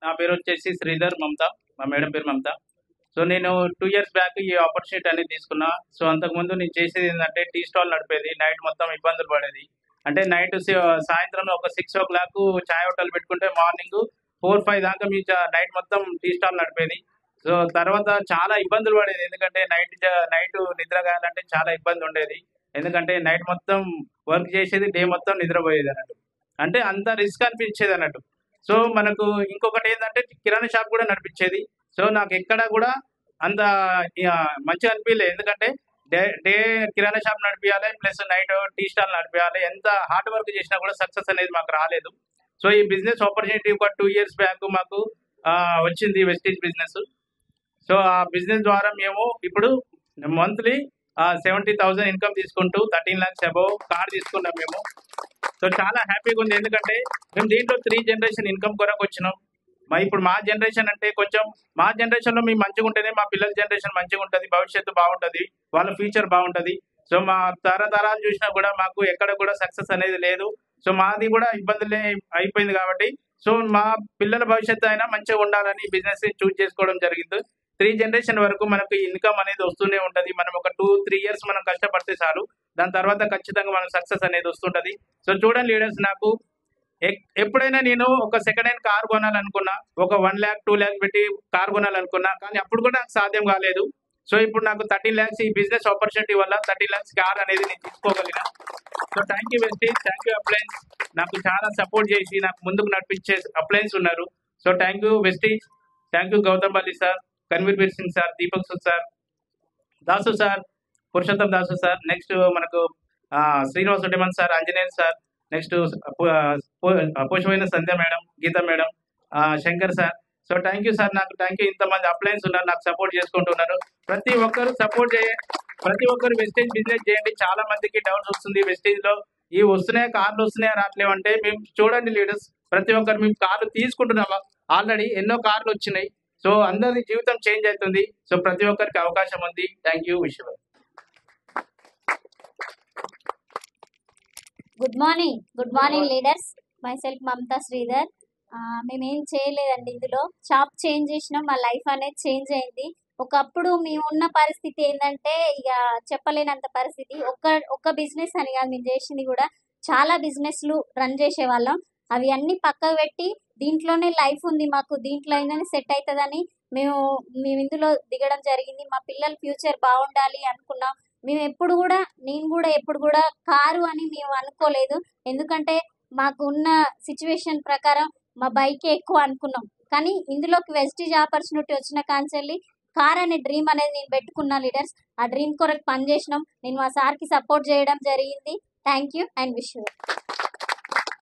నా పేరు వచ్చేసి శ్రీధర్ మమత, మా మేడం పేరు మమత. సో నేను 2 ఇయర్స్ బ్యాక్ ఈ ఆపర్చునిటీ అనేది తీసుకున్నా. సో అంతకుముందు నేను చేసేది ఏంటంటే టీ స్టాల్ నడిపేది. నైట్ మొత్తం ఇబ్బందులు పడేది. అంటే నైట్ సాయంత్రం ఒక 6 o'clock చాయ్ హోటల్ పెట్టుకుంటే మార్నింగ్ 4, 5 దాకా మీ నైట్ మొత్తం టీ స్టాల్ నడిపేది. సో తర్వాత చాలా ఇబ్బందులు పడేది. ఎందుకంటే నైట్ నిద్ర కావాలంటే చాలా ఇబ్బంది ఉండేది. ఎందుకంటే నైట్ మొత్తం వర్క్ చేసేది, డే మొత్తం నిద్రపోయేది అన్నట్టు. అంటే అంత రిస్క్ అనిపించేది అన్నట్టు. సో మనకు ఇంకొకటి ఏంటంటే కిరాణా షాప్ కూడా నడిపించేది. సో నాకు ఎక్కడ కూడా అంత మంచిగా అనిపించలేదు. ఎందుకంటే డే కిరాణా షాప్ నడిపించాలి, ప్లస్ నైట్ టీ స్టాల్ నడిపించాలి. ఎంత హార్డ్ వర్క్ చేసినా కూడా సక్సెస్ అనేది మాకు రాలేదు. సో ఈ బిజినెస్ ఆపర్చునిటీ ఒక 2 ఇయర్స్ బ్యాక్ మాకు వచ్చింది, వెస్టేజ్ బిజినెస్. సో ఆ బిజినెస్ ద్వారా మేము ఇప్పుడు మంత్లీ 70,000 ఇన్కమ్ తీసుకుంటూ 13 lakhs అబౌవ్ కార్ తీసుకున్నాం మేము. సో చాలా హ్యాపీగా ఉంది. ఎందుకంటే మేము దీంట్లో 3 జనరేషన్ ఇన్కమ్ కొరకు వచ్చినాం. ఇప్పుడు మా జనరేషన్ అంటే కొంచెం మా జనరేషన్లో మేము మంచిగా ఉంటేనే మా పిల్లల జనరేషన్ మంచిగా ఉంటుంది, భవిష్యత్తు బాగుంటుంది, వాళ్ళ ఫ్యూచర్ బాగుంటుంది. సో మా తరతరాలు చూసినా కూడా మాకు ఎక్కడ కూడా సక్సెస్ అనేది లేదు. సో మాది కూడా ఇబ్బందులే అయిపోయింది కాబట్టి సో మా పిల్లల భవిష్యత్తు అయినా మంచిగా ఉండాలని బిజినెస్ చూస్ చేసుకోవడం జరిగింది. 3 జనరేషన్ వరకు మనకు ఇన్కమ్ అనేది వస్తూనే ఉంటుంది. మనం ఒక 2-3 years మనం కష్టపడితే చాలు, దాని తర్వాత ఖచ్చితంగా మనకు సక్సెస్ అనేది వస్తుంటది. సో చూడండి లీడర్స్, నాకు ఎప్పుడైనా నేను ఒక సెకండ్ హ్యాండ్ కార్ కొనాలనుకున్నా, ఒక 1 lakh 2 lakh పెట్టి కార్ కొనాలనుకున్నా, కానీ అప్పుడు కూడా నాకు సాధ్యం కాలేదు. సో ఇప్పుడు నాకు 13 lakhs ఈ బిజినెస్ ఆపర్చునిటీ వల్ల 13 lakhs కార్ అనేది నేను తీసుకోగలిగిన. So thank you Vestige, thank you uplines. నాకు చాలా సపోర్ట్ చేసి నాకు ముందుకు నడిపించే అప్లయన్స్ ఉన్నారు. So thank you Vestige, thank you Gautam Balli sir, Kanveer Veer Singh sir, Deepak sir, Dasu sir, Purushottam Dasu sir, next మనకు Srinivas Udiman sir, Anjaneya sir, next పోషమైన Sandhya madam, Geeta madam, Shankar sir. So thank you sir, నాకు థ్యాంక్ యూ. ఇంతమంది అప్లయన్స్ ఉన్నారు, నాకు సపోర్ట్ చేసుకుంటున్నారు. ప్రతి ఒక్కరు ప్రతి ఒక్కరు వెస్టేజ్ బిజినెస్ చేయండి. చాలా మందికి డౌట్స్ వస్తుంది వెస్టేజ్ లో, ఈ వస్తున్నాయా కార్లు వస్తున్నాయా రావట్లేవు అంటే, మేము చూడండి లీడర్స్, ప్రతి ఒక్కరు మేము కార్లు తీసుకుంటున్నామా, ఆల్రెడీ ఎన్నో కార్లు వచ్చినాయి. సో అందరి జీవితం చేంజ్ అవుతుంది. సో ప్రతి ఒక్కరికి అవకాశం ఉంది. Thank you. విషయం good morning leaders. Myself Mamata Sridhar. మేమేం చేయలేదండి, ఇందులో షాప్ చేంజ్ చేసినాం, మా లైఫ్ అనేది చేంజ్ అయింది. ఒకప్పుడు మేము ఉన్న పరిస్థితి ఏంటంటే ఇక చెప్పలేనంత పరిస్థితి. ఒక్క బిజినెస్ అని కాదు, మేము చేసింది కూడా చాలా బిజినెస్లు రన్ చేసేవాళ్ళం. అవి అన్ని పక్కకు పెట్టి దీంట్లోనే లైఫ్ ఉంది మాకు, దీంట్లో అయినా సెట్ అవుతుందని మేము ఇందులో దిగడం జరిగింది. మా పిల్లల ఫ్యూచర్ బాగుండాలి అనుకున్నాం. మేము నేను కూడా ఎప్పుడు కూడా కారు అని మేము అనుకోలేదు. ఎందుకంటే మాకు ఉన్న సిచ్యువేషన్ ప్రకారం మా బైకే ఎక్కువ అనుకున్నాం. కానీ ఇందులోకి వెస్టేజ్ ఆపర్చునిటీ వచ్చిన కాంచెల్లి కార్ అనే డ్రీమ్ అనేది నేను పెట్టుకున్నా లీడర్స్. ఆ డ్రీమ్ కొరకు పనిచేసినాం. నేను మా సార్కి సపోర్ట్ చేయడం జరిగింది. Thank you and wish you.